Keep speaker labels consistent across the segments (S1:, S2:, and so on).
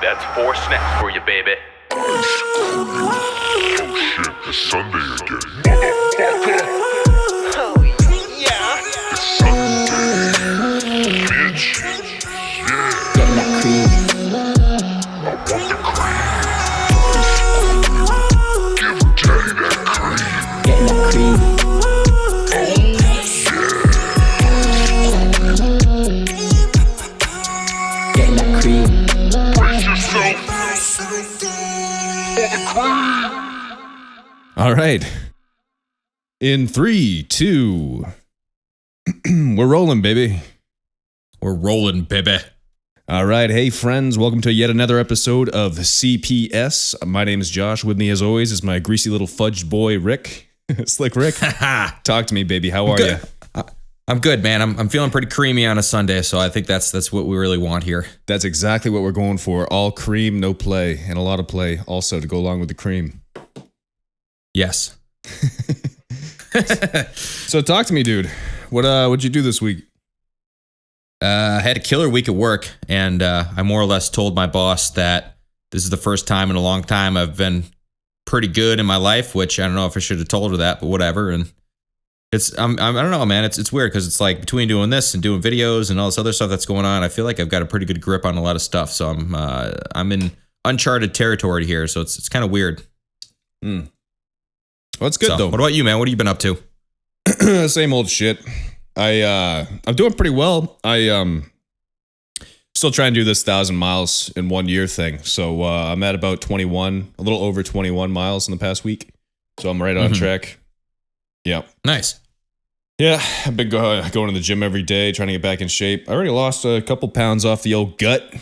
S1: That's 4 snaps for you, baby.
S2: Oh shit, it's Sunday again.
S1: Oh, yeah.
S2: It's Sunday, bitch. Yeah.
S3: Getting that cream.
S2: I want the cream. Give daddy that cream.
S3: Getting that cream. Getting that cream.
S2: Brace yourself for the cream.
S4: All right. In 3, 2, we're rolling, baby.
S5: We're rolling, baby.
S4: All right. Hey, friends. Welcome to yet another episode of CPS. My name is Josh. With me, as always, is my greasy little fudged boy, Rick. Slick Rick. Talk to me, baby. How are you?
S5: I'm good, man. I'm feeling pretty creamy on a Sunday, so I think that's what we really want here.
S4: That's exactly what we're going for. All cream, no play, and a lot of play also to go along with the cream.
S5: Yes.
S4: So talk to me, dude. What'd you do this week?
S5: I had a killer week at work, and I more or less told my boss that this is the first time in a long time I've been pretty good in my life, which I don't know if I should have told her that, but whatever. And I don't know, man. It's weird because it's like between doing this and doing videos and all this other stuff that's going on, I feel like I've got a pretty good grip on a lot of stuff. So I'm in uncharted territory here, so it's kind of weird.
S4: Well, it's good though.
S5: What about you, man? What have you been up to?
S4: Same old shit. I'm doing pretty well. I still trying to do this 1,000 miles in 1 year thing. So I'm at about 21, a little over 21 miles in the past week. So I'm right on track. Yeah.
S5: Nice.
S4: Yeah, I've been going to the gym every day, trying to get back in shape. I already lost a couple pounds off the old gut.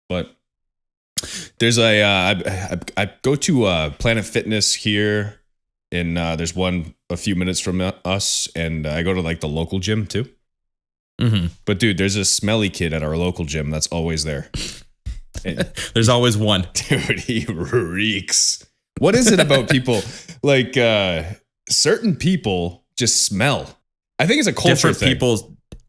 S4: But there's I go to Planet Fitness here, and there's one a few minutes from us, and I go to like the local gym too.
S5: Mm-hmm.
S4: But dude, there's a smelly kid at our local gym that's always there.
S5: There's always one.
S4: Dude, he reeks. What is it about people? Like certain people just smell. I think it's a culture thing.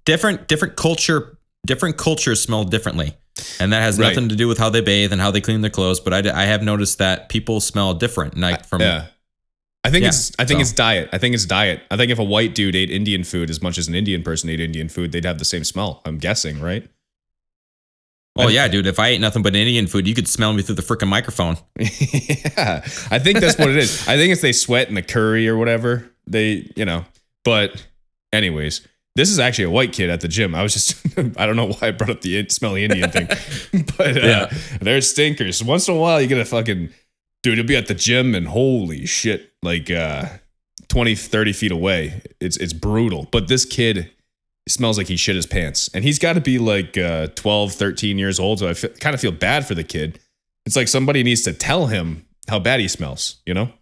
S5: Different cultures smell differently. And that has nothing to do with how they bathe and how they clean their clothes. But I have noticed that people smell different. Like from
S4: I think it's diet. I think it's diet. I think if a white dude ate Indian food as much as an Indian person ate Indian food, they'd have the same smell. I'm guessing, right?
S5: Oh yeah, dude. If I ate nothing but Indian food, you could smell me through the freaking microphone.
S4: Yeah, I think that's what it is. I think it's they sweat in the curry or whatever. But anyways, this is actually a white kid at the gym. I was just, I don't know why I brought up the smelly Indian thing, but they're stinkers. Once in a while, you get a fucking dude. You'll be at the gym and holy shit, like 20, 30 feet away. It's brutal. But this kid smells like he shit his pants, and he's got to be like 12, 13 years old. So I kind of feel bad for the kid. It's like somebody needs to tell him how bad he smells, you know?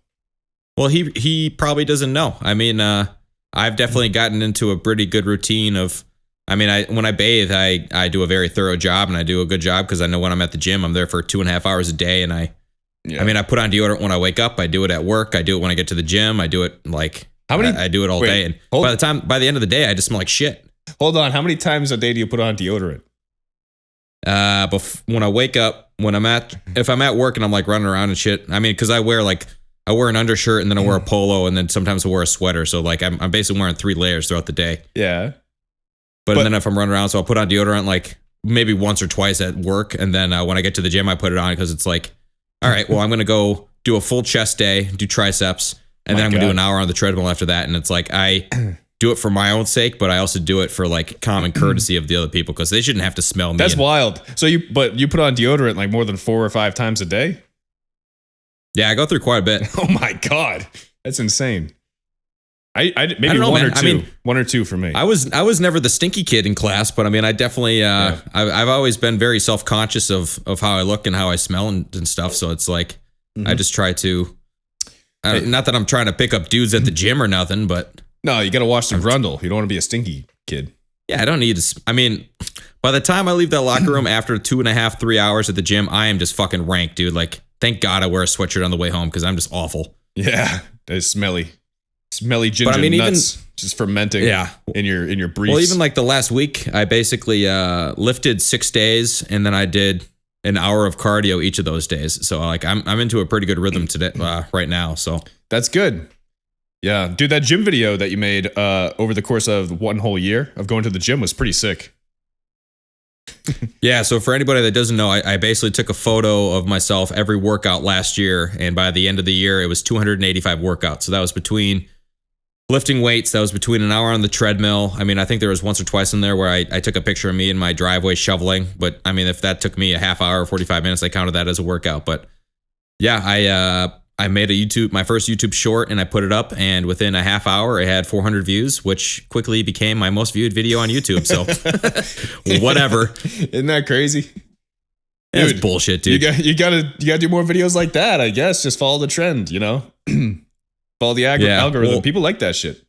S5: Well, he probably doesn't know. I mean, I've definitely gotten into a pretty good routine of, when I bathe, I do a very thorough job, and I do a good job because I know when I'm at the gym, I'm there for 2.5 hours a day, and I put on deodorant when I wake up. I do it at work. I do it when I get to the gym. I do it I do it all day, and by the end of the day, I just smell like shit.
S4: Hold on. How many times a day do you put on deodorant?
S5: When I wake up, if I'm at work and I'm like running around and shit, because I wear an undershirt and then I wear a polo and then sometimes I wear a sweater. So like I'm basically wearing 3 layers throughout the day.
S4: Yeah.
S5: But then if I'm running around, so I'll put on deodorant like maybe once or twice at work. And then when I get to the gym, I put it on because it's like, all right, well, I'm going to go do a full chest day, do triceps. And then I'm going to do an hour on the treadmill after that. And it's like, I do it for my own sake, but I also do it for like common courtesy of the other people because they shouldn't have to smell me.
S4: That's wild. So you put on deodorant like more than 4 or 5 times a day?
S5: Yeah, I go through quite a bit.
S4: Oh my God. That's insane. I maybe I don't know, one man. Or two. 1 or 2 for me.
S5: I was never the stinky kid in class, but I definitely I've always been very self-conscious of how I look and how I smell and stuff. So it's like I just try to not that I'm trying to pick up dudes at the gym or nothing, but
S4: no, you got to wash the grundle. You don't want to be a stinky kid.
S5: Yeah, I don't need to. By the time I leave that locker room after 2.5, 3 hours at the gym, I am just fucking rank, dude. Like, thank God I wear a sweatshirt on the way home because I'm just awful.
S4: Yeah, it's smelly ginger nuts just fermenting. in your briefs.
S5: Well, even like the last week, I basically lifted 6 days, and then I did an hour of cardio each of those days. So like I'm into a pretty good rhythm today right now. So
S4: That's good. Yeah, dude, that gym video that you made over the course of one whole year of going to the gym was pretty sick.
S5: yeah. So for anybody that doesn't know, I basically took a photo of myself every workout last year, and by the end of the year, it was 285 workouts. So that was between lifting weights. That was between an hour on the treadmill. I mean, I think there was once or twice in there where I took a picture of me in my driveway shoveling. But I mean, if that took me a half hour or 45 minutes, I counted that as a workout. But yeah, I made my first YouTube short, and I put it up, and within a half hour, I had 400 views, which quickly became my most viewed video on YouTube. So whatever.
S4: Isn't that crazy?
S5: That's bullshit, dude.
S4: You gotta do more videos like that, I guess. Just follow the trend, you know? Follow the algorithm.
S5: Well,
S4: people like that shit.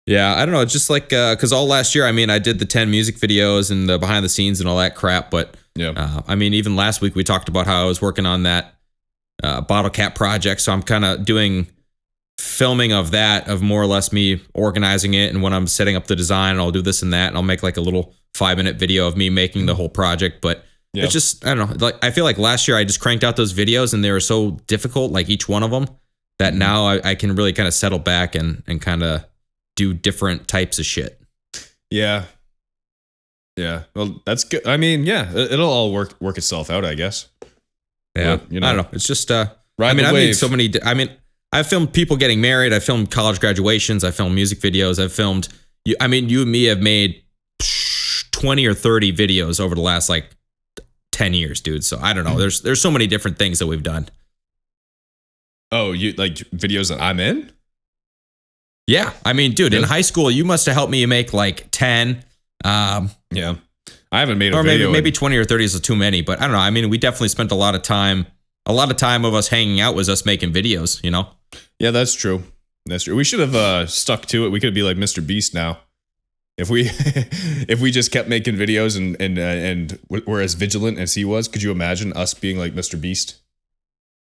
S5: Yeah, I don't know. It's just like, because all last year, I mean, I did the 10 music videos and the behind the scenes and all that crap. But
S4: yeah,
S5: I mean, even last week, we talked about how I was working on that bottle cap project. So I'm kind of doing filming of that, of more or less me organizing it. And when I'm setting up the design, I'll do this and that. And I'll make like a little 5-minute video of me making the whole project. But it's just, I don't know. Like, I feel like last year I just cranked out those videos and they were so difficult, like each one of them, that now I can really kind of settle back and kind of do different types of shit.
S4: Yeah. Yeah. Well, that's good. I mean, yeah, it'll all work itself out, I guess.
S5: Yeah.
S4: But, you know,
S5: I don't know. It's just,
S4: I
S5: mean, I
S4: wave.
S5: made so many, I filmed people getting married. I filmed college graduations. I filmed music videos. I've filmed, you and me have made 20 or 30 videos over the last like 10 years, dude. So I don't know. There's so many different things that we've done.
S4: Oh, you like videos that I'm in?
S5: Yeah. I mean, dude, in high school, you must have helped me make like 10.
S4: Yeah. I haven't made a
S5: or
S4: video.
S5: Maybe 20 or 30 is too many, but I don't know. I mean, we definitely spent a lot of time of us hanging out was us making videos, you know?
S4: Yeah, that's true. That's true. We should have stuck to it. We could be like Mr. Beast now. If we if we just kept making videos and were as vigilant as he was, could you imagine us being like Mr. Beast?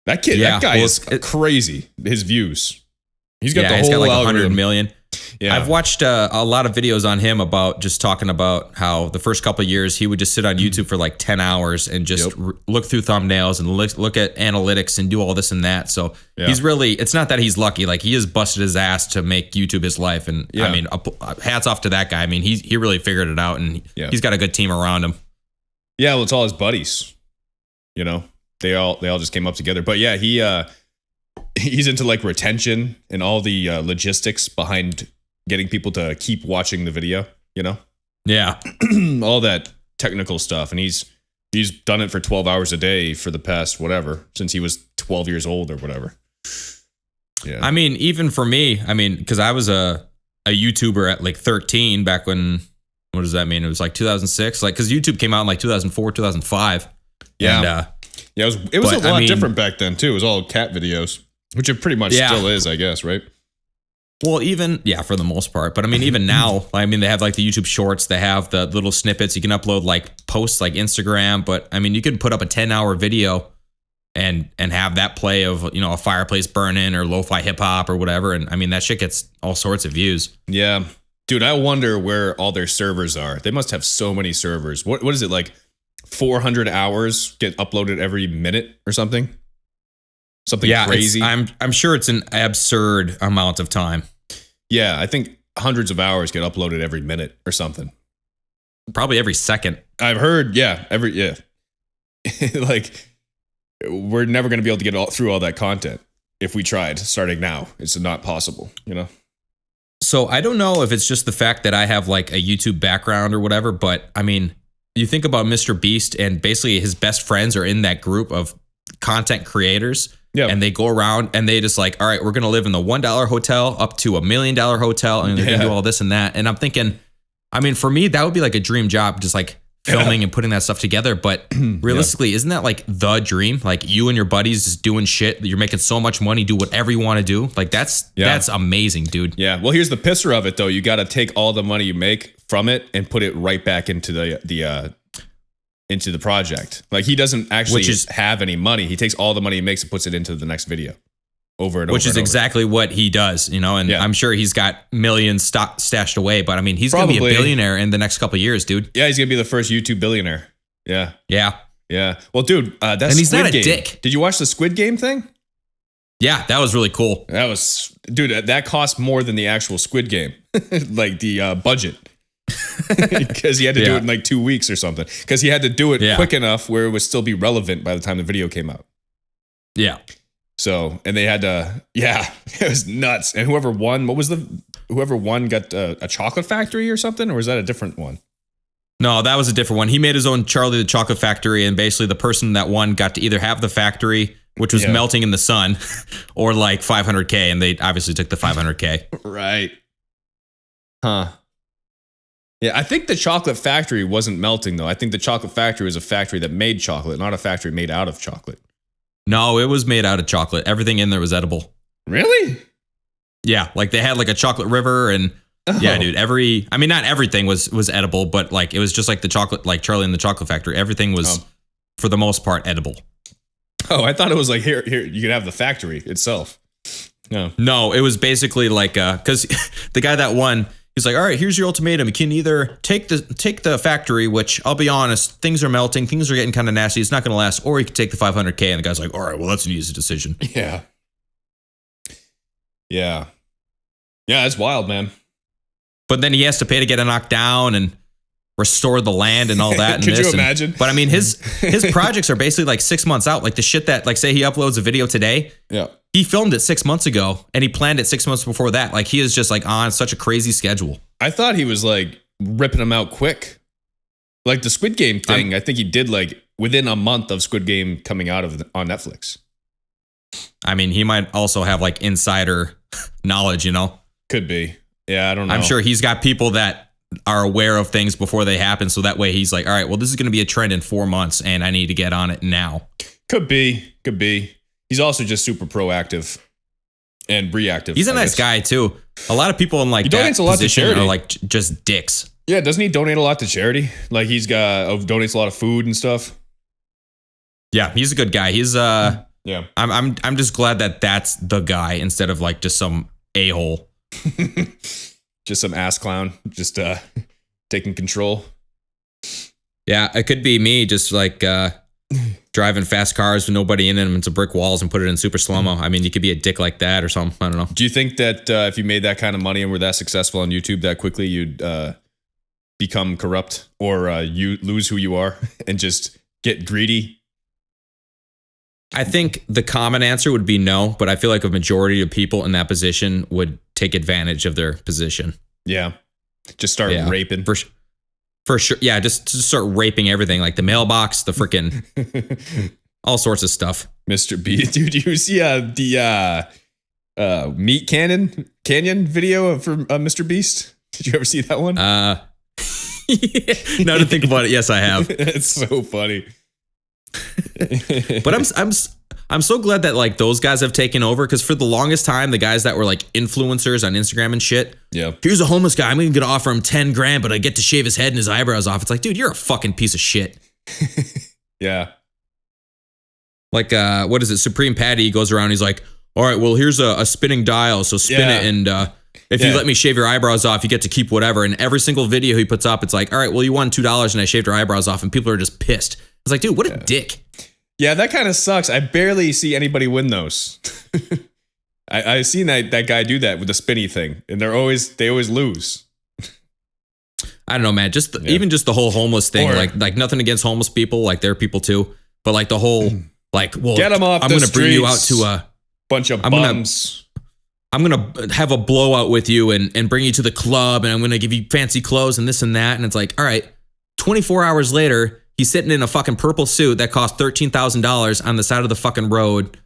S4: That kid, that guy is crazy. His views. He's got
S5: he's got like 100
S4: algorithm.
S5: million. Yeah. I've watched a lot of videos on him about just talking about how the first couple of years he would just sit on YouTube for like 10 hours and just look through thumbnails and look at analytics and do all this and that. So he's really, it's not that he's lucky. Like he has busted his ass to make YouTube his life. And I mean, hats off to that guy. I mean, he really figured it out and he's got a good team around him.
S4: Yeah, well, it's all his buddies. You know, they all just came up together. But yeah, he's into like retention and all the logistics behind getting people to keep watching the video, you know?
S5: Yeah.
S4: All that technical stuff. And he's done it for 12 hours a day for the past whatever, since he was 12 years old or whatever. Yeah.
S5: I mean, even for me, I mean, because I was a YouTuber at like 13 back when, what does that mean? It was like 2006. Like, because YouTube came out in like 2004, 2005.
S4: Yeah.
S5: And,
S4: it was a lot different back then too. It was all cat videos, which it pretty much still is, I guess, right?
S5: Well, for the most part. But I mean, even now, I mean, they have like the YouTube shorts. They have the little snippets. You can upload like posts like Instagram. But I mean, you can put up a 10-hour video and have that play of, you know, a fireplace burning or lo-fi hip hop or whatever. And I mean, that shit gets all sorts of views.
S4: Yeah. Dude, I wonder where all their servers are. They must have so many servers. What is it, like 400 hours get uploaded every minute or something? Something crazy.
S5: I'm sure it's an absurd amount of time.
S4: Yeah, I think hundreds of hours get uploaded every minute or something.
S5: Probably every second.
S4: I've heard, like, we're never going to be able to get through all that content if we tried starting now. It's not possible, you know?
S5: So I don't know if it's just the fact that I have like a YouTube background or whatever, but I mean, you think about Mr. Beast and basically his best friends are in that group of content creators. Yeah. And they go around and they just like, all right, we're going to live in the $1 hotel up to $1 million hotel. And they're going to do all this and that. And I'm thinking, I mean, for me, that would be like a dream job, just like filming and putting that stuff together. But realistically, isn't that like the dream? Like you and your buddies just doing shit. You're making so much money, do whatever you want to do. Like that's amazing, dude. Yeah.
S4: Well, here's the pisser of it though. You got to take all the money you make from it and put it right back into into the project. Like he doesn't actually have any money. He takes all the money he makes and puts it into the next video over and over.
S5: Which is exactly what he does, you know, and I'm sure he's got millions stashed away, but I mean, he's going to be a billionaire in the next couple of years, dude.
S4: Yeah, he's going to be the first YouTube billionaire. Yeah.
S5: Yeah.
S4: Yeah. Well, dude, that's
S5: And he's
S4: Squid
S5: not a
S4: Game.
S5: dick.
S4: Did you watch the Squid Game thing?
S5: Yeah, that was really cool.
S4: That was, dude, that cost more than the actual Squid Game, like the budget. Because he had to do it in like 2 weeks or something. Because he had to do it quick enough where it would still be relevant by the time the video came out.
S5: Yeah.
S4: So, and they had to, it was nuts. And whoever won got a chocolate factory or something? Or was that a different one?
S5: No, that was a different one. He made his own Charlie the Chocolate Factory, and basically the person that won got to either have the factory, which was melting in the sun, or like 500K, and they obviously took the 500K.
S4: Right. Huh. Yeah, I think the chocolate factory wasn't melting, though. I think the chocolate factory was a factory that made chocolate, not a factory made out of chocolate.
S5: No, it was made out of chocolate. Everything in there was edible.
S4: Really?
S5: Yeah, like they had like a chocolate river and yeah, dude, not everything was edible, but like it was just like the chocolate, like Charlie and the Chocolate Factory. Everything was for the most part edible.
S4: Oh, I thought it was like here you could have the factory itself.
S5: No, it was basically like cuz the guy that won, he's like, "All right, here's your ultimatum. You can either take the factory, which I'll be honest, things are melting, things are getting kind of nasty. It's not going to last, or you can take the 500K." And the guy's like, "All right, well, that's an easy decision."
S4: Yeah. Yeah. Yeah, it's wild, man.
S5: But then he has to pay to get it knocked down and restore the land and all that.
S4: Could you imagine?
S5: But I mean, his projects are basically like 6 months out. Like the shit that, like, say he uploads a video today.
S4: Yeah.
S5: He filmed it 6 months ago and he planned it 6 months before that. Like he is just like on such a crazy schedule.
S4: I thought he was like ripping them out quick. Like the Squid Game thing, I think he did like within a month of Squid Game coming out on Netflix.
S5: I mean, he might also have like insider knowledge, you know?
S4: Could be. Yeah, I don't know.
S5: I'm sure he's got people that are aware of things before they happen. So that way he's like, all right, well, this is going to be a trend in 4 months and I need to get on it now.
S4: Could be. He's also just super proactive and reactive.
S5: He's a nice guy too. A lot of people in like that position are like just dicks.
S4: Yeah, doesn't he donate a lot to charity? Like he's got donates a lot of food and stuff.
S5: Yeah, he's a good guy. He's
S4: yeah.
S5: I'm just glad that that's the guy instead of like just some a-hole.
S4: Just some ass clown, just taking control.
S5: Yeah, it could be me just like driving fast cars with nobody in them into brick walls and put it in super slow-mo. I mean, you could be a dick like that or something. I don't know.
S4: Do you think that if you made that kind of money and were that successful on YouTube that quickly, you'd become corrupt or you lose who you are and just get greedy?
S5: I think the common answer would be no, but I feel like a majority of people in that position would take advantage of their position.
S4: Yeah. Just start raping.
S5: For sure. Yeah, just start raping everything, like the mailbox, the freaking all sorts of stuff.
S4: Mr. B, dude, you see the meat canyon video for Mr. Beast? Did you ever see that one?
S5: Now to think about it, yes, I have.
S4: It's so funny.
S5: But I'm so glad that like those guys have taken over, because for the longest time, the guys that were like influencers on Instagram and shit.
S4: Yeah.
S5: Here's a homeless guy. I'm going to offer him 10 grand, but I get to shave his head and his eyebrows off. It's like, dude, you're a fucking piece of shit.
S4: Yeah.
S5: Like, what is it? Supreme Patty goes around. He's like, all right, well, here's a spinning dial. So spin it. And if you let me shave your eyebrows off, you get to keep whatever. And every single video he puts up, it's like, all right, well, you won $2 and I shaved your eyebrows off. And people are just pissed. It's like, dude, what a dick.
S4: Yeah, that kind of sucks. I barely see anybody win those. I've seen that guy do that with the spinny thing, and they always lose.
S5: I don't know, man. Just even just the whole homeless thing, like nothing against homeless people, like they're people too, but like the whole like, well,
S4: get them off.
S5: I'm going to bring you out to a
S4: bunch of bums.
S5: I'm going to have a blowout with you and bring you to the club, and I'm going to give you fancy clothes and this and that, and it's like, all right, 24 hours later. He's sitting in a fucking purple suit that cost $13,000 on the side of the fucking road,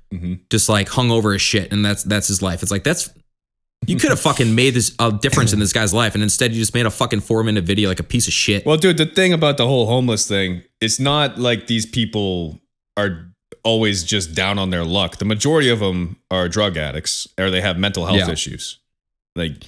S5: just like hung over his shit, and that's his life. It's like you could have fucking made this a difference in this guy's life, and instead you just made a fucking 4-minute video like a piece of shit.
S4: Well, dude, the thing about the whole homeless thing, it's not like these people are always just down on their luck. The majority of them are drug addicts or they have mental health issues. Like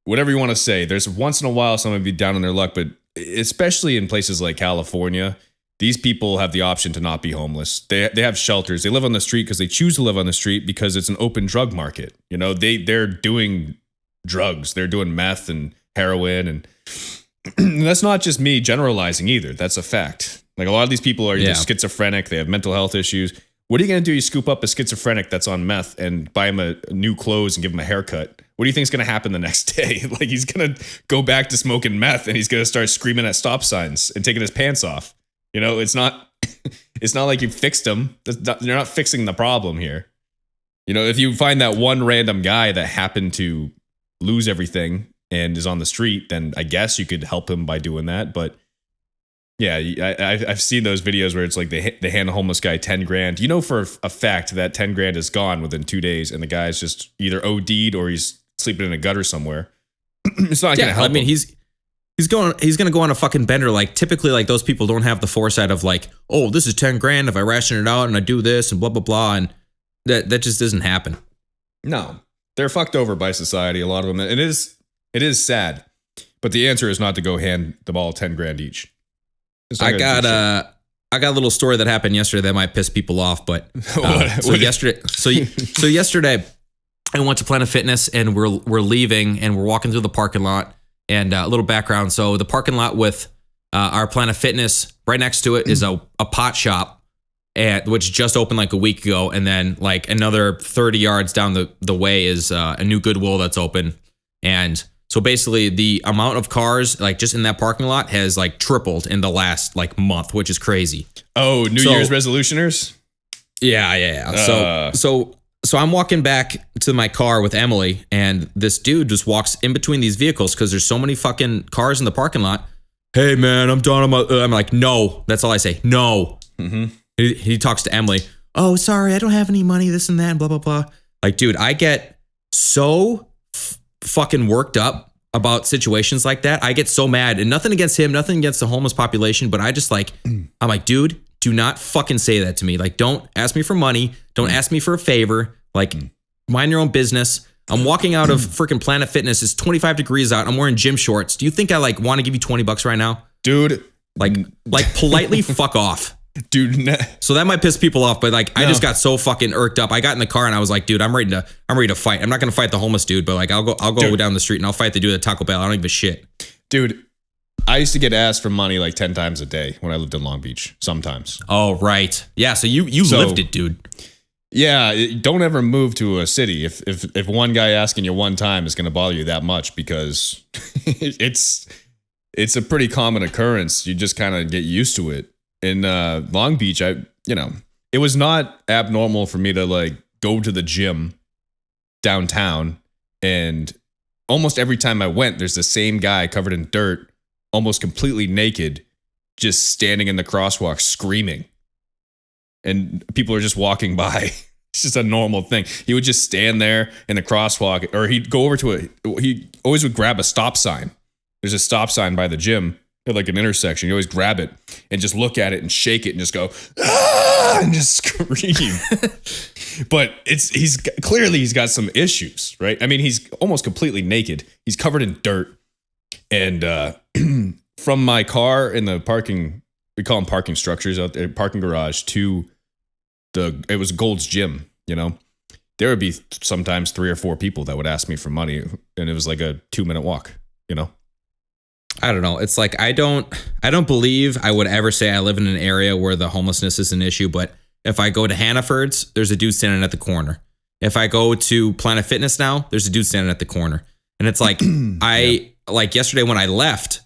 S4: whatever you want to say, there's once in a while someone would be down on their luck, but especially in places like California, these people have the option to not be homeless. They have shelters. They live on the street because they choose to live on the street because it's an open drug market. You know, they're doing drugs. They're doing meth and heroin, and that's not just me generalizing either. That's a fact. Like a lot of these people are either
S5: Yeah.
S4: schizophrenic, they have mental health issues. What are you going to do? You scoop up a schizophrenic that's on meth and buy him a new clothes and give him a haircut. What do you think is going to happen the next day? Like he's going to go back to smoking meth and he's going to start screaming at stop signs and taking his pants off. You know, it's not like you fixed him. You're not fixing the problem here. You know, if you find that one random guy that happened to lose everything and is on the street, then I guess you could help him by doing that. But yeah, I've seen those videos where it's like they hand a homeless guy 10 grand. You know for a fact that 10 grand is gone within 2 days and the guy's just either OD'd or he's sleeping in a gutter somewhere. It's not going to help
S5: I mean,
S4: him.
S5: he's going to go on a fucking bender. Like typically like those people don't have the foresight of like, oh, this is 10 grand if I ration it out and I do this and blah, blah, blah. And that just doesn't happen.
S4: No, they're fucked over by society, a lot of them. And it is sad, but the answer is not to go hand them all 10 grand each.
S5: I got a little story that happened yesterday that might piss people off, but yesterday I went to Planet Fitness and we're leaving and we're walking through the parking lot and a little background. So the parking lot with our Planet Fitness right next to it is a pot shop which just opened like a week ago. And then like another 30 yards down the way is a new Goodwill that's open. And so basically the amount of cars like just in that parking lot has like tripled in the last like month, which is crazy.
S4: Oh, New Year's resolutioners?
S5: Yeah. So I'm walking back to my car with Emily and this dude just walks in between these vehicles because there's so many fucking cars in the parking lot. Hey man, I'm done. I'm like, no, that's all I say. No. Mm-hmm. He talks to Emily. Oh, sorry, I don't have any money, this and that, and blah, blah, blah. Like, dude, I get so fucking worked up about situations like that. I get so mad, and nothing against him, nothing against the homeless population, but I just like, I'm like, dude, do not fucking say that to me. Like, don't ask me for money. Don't ask me for a favor. Like, mind your own business. I'm walking out of freaking Planet Fitness. It's 25 degrees out. I'm wearing gym shorts. Do you think I like want to give you $20 right now?
S4: Dude.
S5: Like politely fuck off.
S4: Dude,
S5: so that might piss people off, but like I just got so fucking irked up. I got in the car and I was like, dude, I'm ready to fight. I'm not gonna fight the homeless dude, but like I'll go down the street and I'll fight the dude at Taco Bell. I don't give a shit.
S4: Dude, I used to get asked for money like 10 times a day when I lived in Long Beach. Sometimes.
S5: Oh right, yeah. So you lived it, dude.
S4: Yeah, don't ever move to a city if one guy asking you one time is gonna bother you that much because it's a pretty common occurrence. You just kind of get used to it. In Long Beach, it was not abnormal for me to like go to the gym downtown, and almost every time I went, there's the same guy covered in dirt, almost completely naked, just standing in the crosswalk screaming. And people are just walking by. It's just a normal thing. He would just stand there in the crosswalk, or he'd go over to he always would grab a stop sign. There's a stop sign by the gym. Like an intersection, you always grab it and just look at it and shake it and just go, ah, and just scream. But he's got some issues, right? I mean, he's almost completely naked. He's covered in dirt. And from my car in the parking, we call them parking structures out there, parking garage, to it was Gold's Gym, you know? There would be sometimes 3 or 4 people that would ask me for money, and it was like a 2-minute walk, you know?
S5: I don't know. It's like I don't believe I would ever say I live in an area where the homelessness is an issue, but if I go to Hannaford's, there's a dude standing at the corner. If I go to Planet Fitness now, there's a dude standing at the corner. And it's like like yesterday when I left,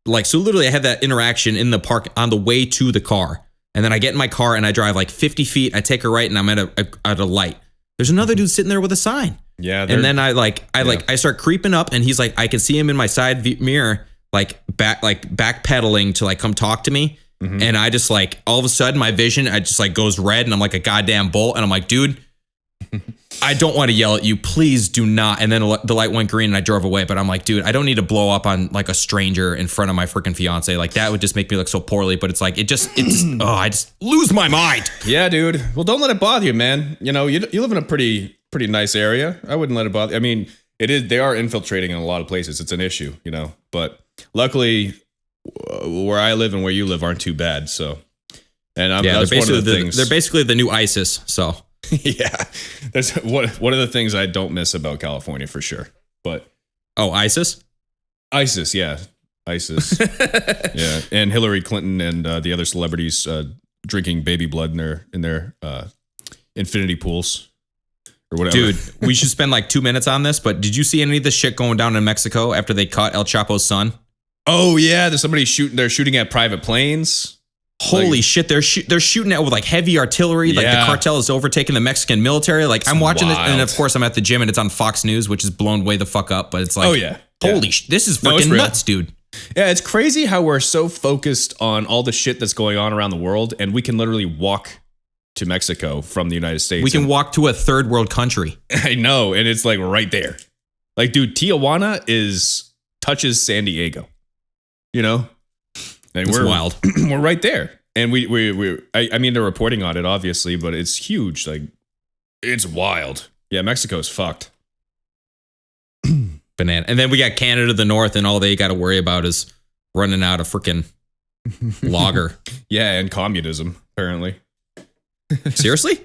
S5: like so literally I had that interaction in the park on the way to the car. And then I get in my car and I drive like 50 feet, I take a right and I'm at a light. There's another dude sitting there with a sign.
S4: Yeah.
S5: And then I start creeping up and he's like, I can see him in my side mirror, backpedaling to like come talk to me. Mm-hmm. And I just like all of a sudden my vision just like goes red and I'm like a goddamn bolt and I'm like, dude, I don't want to yell at you, please do not. And then the light went green and I drove away, but I'm like, dude, I don't need to blow up on like a stranger in front of my freaking fiance. Like that would just make me look so poorly, but it's like I just lose my mind.
S4: Yeah, dude. Well, don't let it bother you, man. You know, you live in a pretty nice area. I wouldn't let it bother. I mean, they are infiltrating in a lot of places. It's an issue, you know, but luckily where I live and where you live aren't too bad. So, and that's one of the things.
S5: They're basically the new ISIS. So
S4: yeah, that's one of the things I don't miss about California for sure. But
S5: ISIS,
S4: yeah, ISIS. Yeah, and Hillary Clinton and the other celebrities drinking baby blood in their infinity pools or whatever.
S5: Dude, we should spend like 2 minutes on this, but did you see any of the shit going down in Mexico after they caught El Chapo's son?
S4: Oh yeah, there's somebody shooting. They're shooting at private planes.
S5: Holy shit, they're shooting at with like heavy artillery. Like
S4: Yeah.
S5: the cartel is overtaking the Mexican military. Like I'm watching this, and
S4: wild.
S5: of course I'm at the gym, and it's on Fox News, which is blown way the fuck up. But it's like,
S4: Oh, yeah.
S5: holy this is
S4: No, it's
S5: freaking
S4: real.
S5: nuts, dude.
S4: Yeah, it's crazy how we're so focused on all the shit that's going on around the world, and we can literally walk to Mexico from the United States.
S5: We can walk to a third world country.
S4: I know, and it's like right there. Like, dude, Tijuana touches San Diego. You know, and
S5: It's
S4: we're
S5: wild.
S4: We're right there, and I mean, they're reporting on it obviously, but it's huge. Like, it's wild. Yeah, Mexico's fucked.
S5: Banana. And then we got Canada to the north, and all they got to worry about is running out of freaking lager.
S4: Yeah, and communism apparently.
S5: Seriously?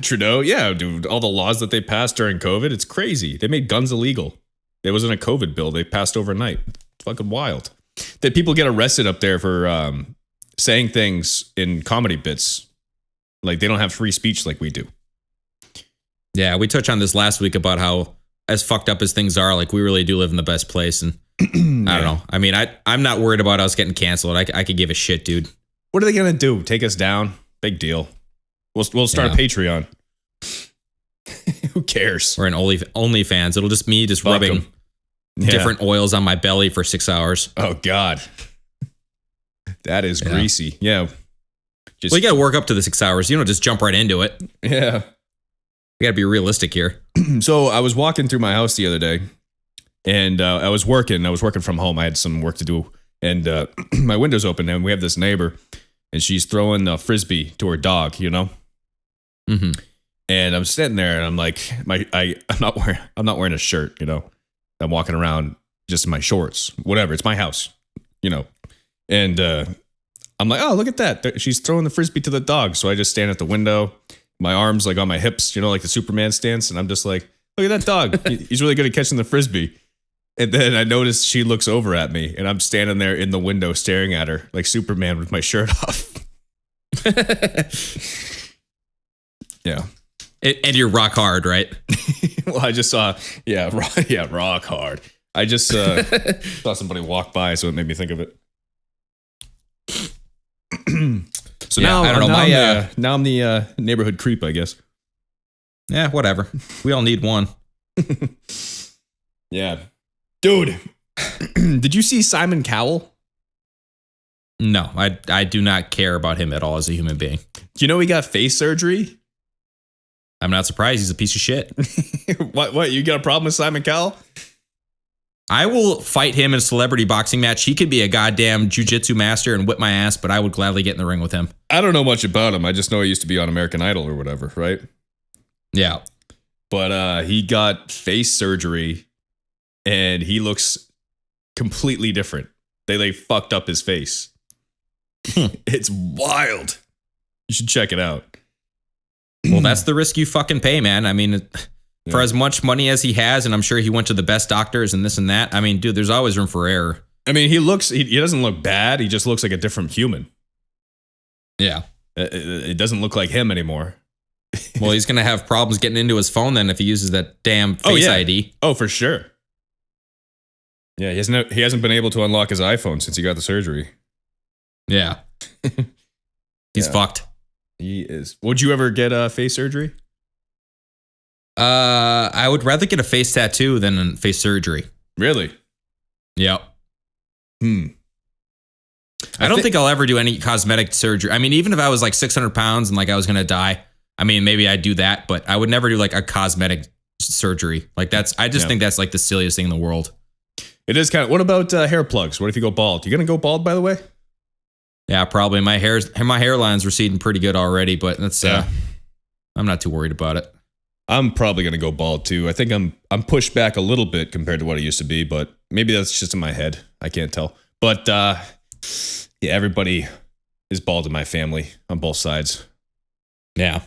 S4: Trudeau, yeah, dude, all the laws that they passed during COVID, it's crazy. They made guns illegal. It wasn't a COVID bill. They passed overnight. It's fucking wild. That people get arrested up there for saying things in comedy bits. Like they don't have free speech like we do.
S5: Yeah, we touched on this last week about how as fucked up as things are, like we really do live in the best place. And I don't know. I mean, I'm not worried about us getting canceled. I could give a shit, dude.
S4: What are they gonna do? Take us down? Big deal. We'll start a Patreon. Who cares?
S5: Or an OnlyFans. It'll just me just
S4: Fuck
S5: rubbing
S4: 'em. Yeah.
S5: different oils on my belly for 6 hours.
S4: Oh God, that is greasy. Yeah. Just
S5: Well, you got to work up to the 6 hours. You don't just jump right into it.
S4: yeah.
S5: We got to be realistic here.
S4: So I was walking through my house the other day, and I was working. I was working from home. I had some work to do, and my window's open, and we have this neighbor, and she's throwing a frisbee to her dog. You know.
S5: Mm-hmm.
S4: And I'm sitting there, and I'm like, I'm not wearing a shirt. You know, I'm walking around just in my shorts. Whatever. It's my house. You know, and I'm like, oh, look at that. She's throwing the frisbee to the dog. So I just stand at the window. My arms like on my hips, you know, like the Superman stance. And I'm just like, look at that dog. He's really good at catching the frisbee. And then I noticed she looks over at me and I'm standing there in the window staring at her like Superman with my shirt off. Yeah.
S5: And you're rock hard, right?
S4: Well, I just saw, rock hard. I just saw somebody walk by, so it made me think of it. So
S5: Yeah,
S4: now,
S5: I don't know,
S4: now I'm the neighborhood creep, I guess.
S5: Yeah, whatever. We all need one.
S4: Yeah. Dude, did you see Simon Cowell?
S5: No, I do not care about him at all as a human being.
S4: Do you know he got face surgery?
S5: I'm not surprised. He's a piece of shit.
S4: What? You got a problem with Simon Cowell?
S5: I will fight him in a celebrity boxing match. He could be a goddamn jiu-jitsu master and whip my ass, but I would gladly get in the ring with him.
S4: I don't know much about him. I just know he used to be on American Idol or whatever, right?
S5: Yeah.
S4: But he got face surgery and he looks completely different. They fucked up his face. It's wild. You should check it out.
S5: Well, that's the risk you fucking pay, man. I mean, for as much money as he has, and I'm sure he went to the best doctors and this and that. I mean, dude, there's always room for error.
S4: I mean, he doesn't look bad. He just looks like a different human.
S5: Yeah.
S4: It doesn't look like him anymore.
S5: Well, he's going to have problems getting into his phone then if he uses that damn Face ID.
S4: Oh, for sure. Yeah, he hasn't been able to unlock his iPhone since he got the surgery.
S5: Yeah. He's fucked.
S4: He is. Would you ever get face surgery?
S5: I would rather get a face tattoo than face surgery.
S4: Really?
S5: Yep.
S4: I
S5: don't think I'll ever do any cosmetic surgery. I mean, even if I was like 600 pounds and like I was going to die, I mean, maybe I'd do that, but I would never do like a cosmetic surgery. Like I just think that's like the silliest thing in the world.
S4: It is kind of. What about hair plugs? What if you go bald? You gonna go bald, by the way?
S5: Yeah, probably. My hairline's receding pretty good already, but that's I'm not too worried about it.
S4: I'm probably gonna go bald too. I think I'm pushed back a little bit compared to what I used to be, but maybe that's just in my head. I can't tell. But yeah, everybody is bald in my family on both sides.
S5: Yeah.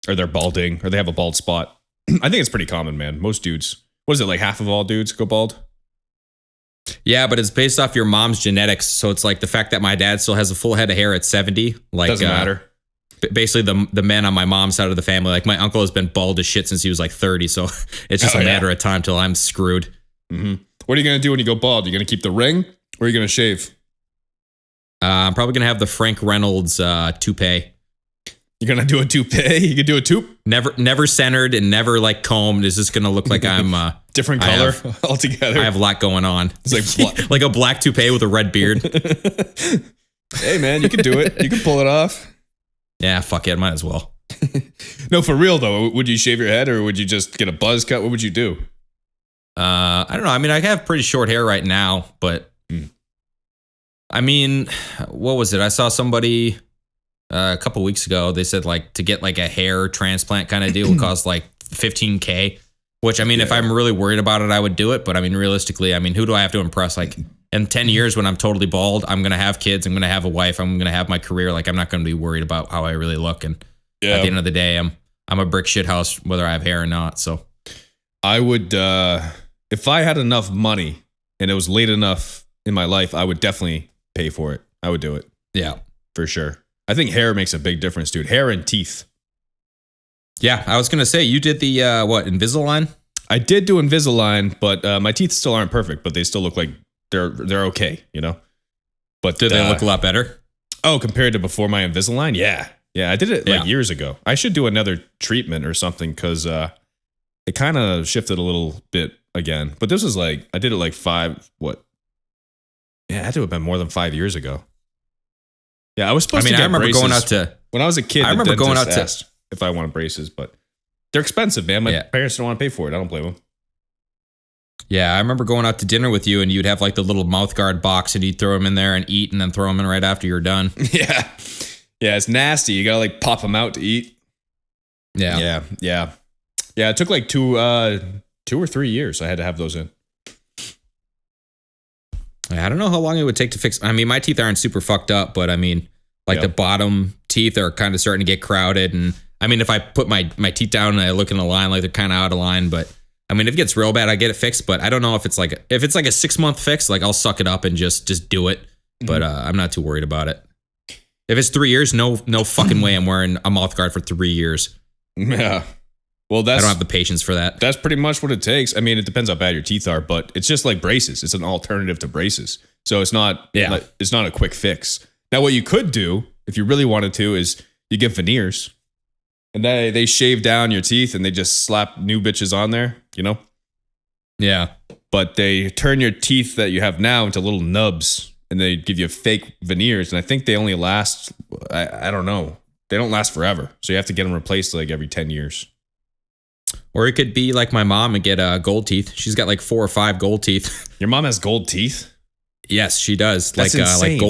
S4: Or they're balding, or they have a bald spot. I think it's pretty common, man. Most dudes. What is it, like half of all dudes go bald?
S5: Yeah, but it's based off your mom's genetics. So it's like the fact that my dad still has a full head of hair at 70. Like,
S4: Doesn't matter.
S5: Basically, the men on my mom's side of the family, like my uncle has been bald as shit since he was like 30. So it's just a matter of time till I'm screwed.
S4: Mm-hmm. What are you going to do when you go bald? Are you going to keep the ring or are you going to shave?
S5: I'm probably going to have the Frank Reynolds toupee.
S4: You're going to do a toupee? You can do a toupe?
S5: Never centered and never like combed. It's just going to look like I'm...
S4: different color altogether.
S5: I have a lot going on.
S4: It's like
S5: like a black toupee with a red beard.
S4: Hey, man, you can do it. You can pull it off.
S5: Yeah, fuck it. Might as well.
S4: No, for real, though. Would you shave your head or would you just get a buzz cut? What would you do?
S5: I don't know. I mean, I have pretty short hair right now, but I mean, what was it? I saw somebody a couple weeks ago. They said like to get like a hair transplant kind of deal would cost like $15,000. Which I mean, if I'm really worried about it, I would do it. But I mean, realistically, I mean, who do I have to impress? Like in 10 years, when I'm totally bald, I'm gonna have kids. I'm gonna have a wife. I'm gonna have my career. Like I'm not gonna be worried about how I really look. And at the end of the day, I'm a brick shit house whether I have hair or not. So
S4: I would, if I had enough money and it was late enough in my life, I would definitely pay for it. I would do it.
S5: Yeah,
S4: for sure. I think hair makes a big difference, dude. Hair and teeth.
S5: Yeah, I was gonna say you did the Invisalign.
S4: I did do Invisalign, but my teeth still aren't perfect, but they still look like they're okay, you know. But
S5: do they look a lot better?
S4: Oh, compared to before my Invisalign, yeah. I did it like years ago. I should do another treatment or something because it kind of shifted a little bit again. But this was like I did it like it had to have been more than 5 years ago. Yeah, I was supposed to get
S5: remember
S4: braces.
S5: going out to
S4: when I was a kid.
S5: I remember going out to
S4: asked if I wanted braces, but they're expensive, man. My parents don't want to pay for it. I don't blame them.
S5: Yeah, I remember going out to dinner with you, and you'd have like the little mouth guard box, and you'd throw them in there and eat, and then throw them in right after you're done.
S4: Yeah, it's nasty. You gotta like pop them out to eat. Yeah. It took like 2 or 3 years. I had to have those in.
S5: I don't know how long it would take to fix. I mean, my teeth aren't super fucked up, but I mean, like the bottom teeth are kind of starting to get crowded. And I mean, if I put my teeth down and I look in a line, like they're kind of out of line. But I mean, if it gets real bad, I get it fixed. But I don't know if it's like a 6-month fix, like I'll suck it up and just do it. But I'm not too worried about it. If it's 3 years, no fucking way I'm wearing a mouth guard for 3 years.
S4: Yeah. Well, I
S5: don't have the patience for that.
S4: That's pretty much what it takes. I mean, it depends how bad your teeth are, but it's just like braces. It's an alternative to braces. So it's not it's not a quick fix. Now, what you could do if you really wanted to is you get veneers. And they shave down your teeth and they just slap new bitches on there, you know?
S5: Yeah.
S4: But they turn your teeth that you have now into little nubs and they give you fake veneers. And I think they only last, I don't know. They don't last forever. So you have to get them replaced like every 10 years.
S5: Or it could be like my mom and get gold teeth. She's got like 4 or 5 gold teeth.
S4: Your mom has gold teeth?
S5: Yes, she does.
S4: That's
S5: like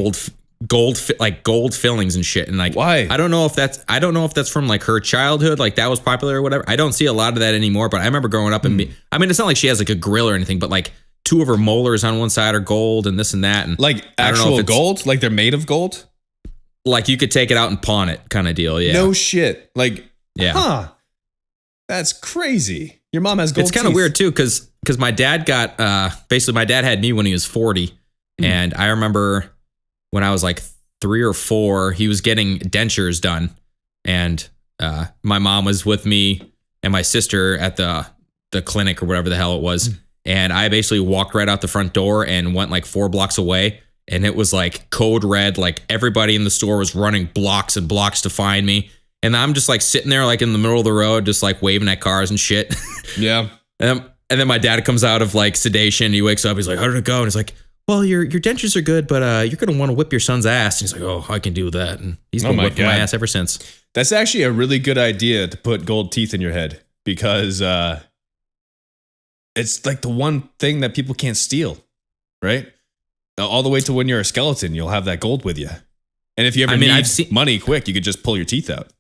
S5: gold fillings and shit. And like,
S4: why?
S5: I don't know if that's from like her childhood, like that was popular or whatever. I don't see a lot of that anymore. But I remember growing up and I mean, it's not like she has like a grill or anything, but like 2 of her molars on one side are gold and this and that. And
S4: like actual gold, like they're made of gold.
S5: Like you could take it out and pawn it, kind of deal. Yeah.
S4: No shit. Like,
S5: yeah.
S4: That's crazy. Your mom has gold teeth.
S5: It's kind of weird too, because my dad got basically my dad had me when he was 40, and I remember when I was like 3 or 4, he was getting dentures done, and my mom was with me and my sister at the clinic or whatever the hell it was, and I basically walked right out the front door and went like 4 blocks away, and it was like code red, like everybody in the store was running blocks and blocks to find me. And I'm just like sitting there like in the middle of the road, just like waving at cars and shit.
S4: Yeah.
S5: And then my dad comes out of like sedation. He wakes up. He's like, "How did it go?" And he's like, "Well, your dentures are good, but you're going to want to whip your son's ass." And he's like, "Oh, I can do that." And he's been whipping my ass ever since.
S4: That's actually a really good idea to put gold teeth in your head because it's like the one thing that people can't steal, right? All the way to when you're a skeleton, you'll have that gold with you. And if you ever need money quick, you could just pull your teeth out.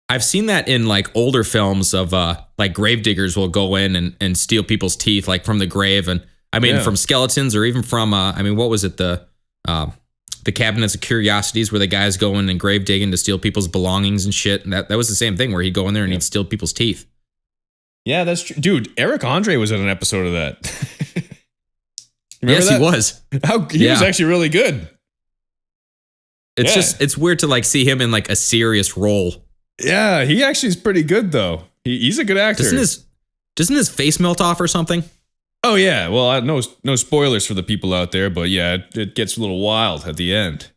S5: I've seen that in like older films of like grave diggers will go in and steal people's teeth like from the grave. And I mean, from skeletons or even from, I mean, what was it? The cabinets of curiosities where the guys go in and grave digging to steal people's belongings and shit. And that was the same thing where he'd go in there and he'd steal people's teeth. Yeah,
S4: that's true. Dude, Eric Andre was in an episode of that. Remember
S5: Yes,
S4: that?
S5: he was.
S4: He was
S5: Yeah.
S4: actually really good.
S5: It's
S4: Yeah.
S5: just it's weird to like see him in like a serious role.
S4: Yeah, he actually is pretty good though. He's a good actor.
S5: Doesn't his face melt off or something?
S4: Oh yeah, well, no spoilers for the people out there, but yeah, it gets a little wild at the end.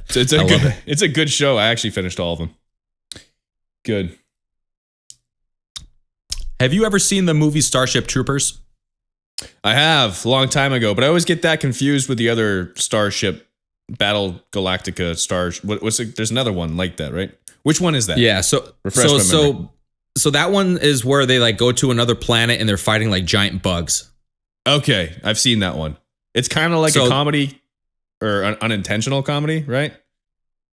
S4: It's a good show. I actually finished all of them. Good.
S5: Have you ever seen the movie Starship Troopers?
S4: I have a long time ago, but I always get that confused with the other Starship Battle Galactica Stars. What's it? There's another one like that, right? Which one is that?
S5: Yeah, so
S4: Refresh my memory.
S5: so that one is where they like go to another planet and they're fighting like giant bugs.
S4: Okay, I've seen that one. It's kind of like a comedy or an unintentional comedy, right?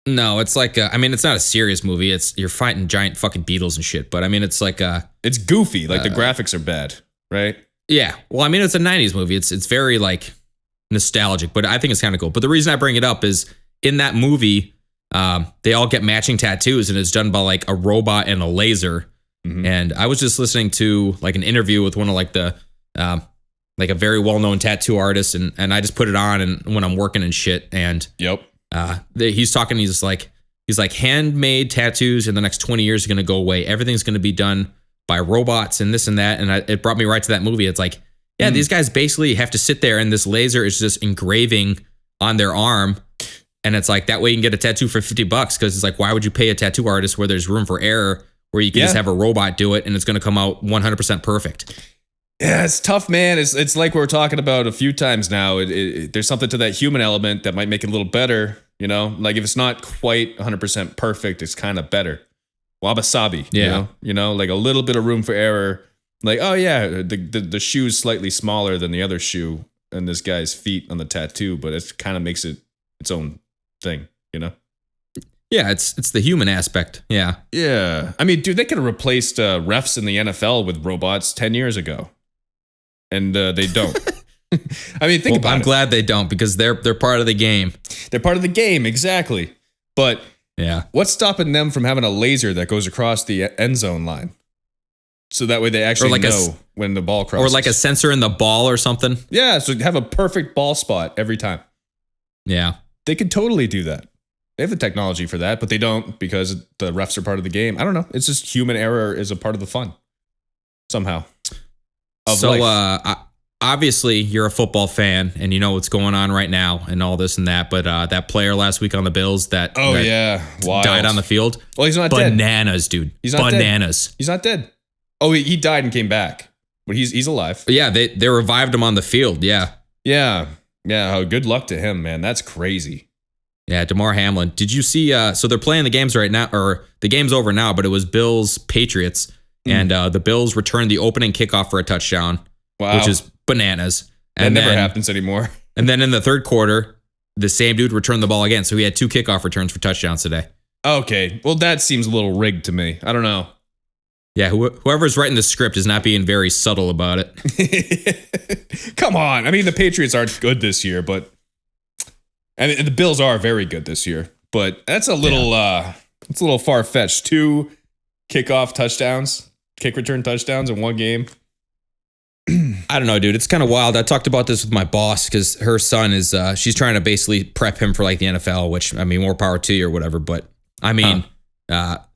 S5: No, it's like I mean, it's not a serious movie. It's you're fighting giant fucking beetles and shit. But I mean, it's like
S4: It's goofy. Like the graphics are bad, right?
S5: yeah. Well, I mean, it's a '90s movie. It's very like nostalgic, but I think it's kind of cool. But the reason I bring it up is in that movie, they all get matching tattoos, and it's done by like a robot and a laser.
S4: Mm-hmm.
S5: And I was just listening to like an interview with one of like the like a very well-known tattoo artist, and I just put it on and when I'm working and shit, and
S4: Yep.
S5: he's talking. He's like handmade tattoos in the next 20 years are going to go away. Everything's going to be done by robots and this and that. And it brought me right to that movie. It's like, yeah, these guys basically have to sit there and this laser is just engraving on their arm. And it's like that way you can get a tattoo for $50 because it's like, why would you pay a tattoo artist where there's room for error where you can just have a robot do it and it's going to come out 100% perfect.
S4: Yeah, it's tough, man. It's like we were talking about a few times now. There's something to that human element that might make it a little better, you know? Like if it's not quite 100% perfect, it's kind of better. Wabi-sabi, you know, like a little bit of room for error. Like, oh yeah, the shoe's slightly smaller than the other shoe and this guy's feet on the tattoo, but it kind of makes it its own thing, you know?
S5: Yeah, it's the human aspect. Yeah.
S4: Yeah. I mean, dude, they could have replaced refs in the NFL with robots 10 years ago. And they don't. I mean, think about it.
S5: I'm glad they don't because they're part of the game.
S4: They're part of the game, exactly. But
S5: yeah,
S4: what's stopping them from having a laser that goes across the end zone line? So that way they actually
S5: like
S4: know when the ball crosses.
S5: Or like a sensor in the ball or something.
S4: Yeah, so have a perfect ball spot every time.
S5: Yeah.
S4: They could totally do that. They have the technology for that, but they don't because the refs are part of the game. I don't know. It's just human error is a part of the fun. Somehow.
S5: Obviously you're a football fan and you know what's going on right now and all this and that, but that player last week on the Bills that
S4: Wild.
S5: died on the field.
S4: Well, he's not dead.
S5: Bananas, dude.
S4: He's not
S5: bananas.
S4: Dead. He's not dead. Oh, he died and came back, but he's alive.
S5: But yeah, they revived him on the field. Yeah.
S4: Yeah. Oh, good luck to him, man. That's crazy.
S5: Yeah, Damar Hamlin. Did you see? So they're playing the games right now, or the game's over now, but it was Bills Patriots, and the Bills returned the opening kickoff for a touchdown, which is bananas.
S4: And that never happens anymore.
S5: And then in the third quarter, the same dude returned the ball again, so he had 2 kickoff returns for touchdowns today.
S4: Okay, well that seems a little rigged to me. I don't know.
S5: Yeah, whoever's writing the script is not being very subtle about
S4: it. Come on, I mean the Patriots aren't good this year, but. I mean, the Bills are very good this year, but that's a little, it's a little far fetched. 2 kickoff touchdowns, kick return touchdowns in one game.
S5: I don't know, dude. It's kind of wild. I talked about this with my boss because her son is, she's trying to basically prep him for like the NFL, which I mean, more power to you or whatever. But I mean,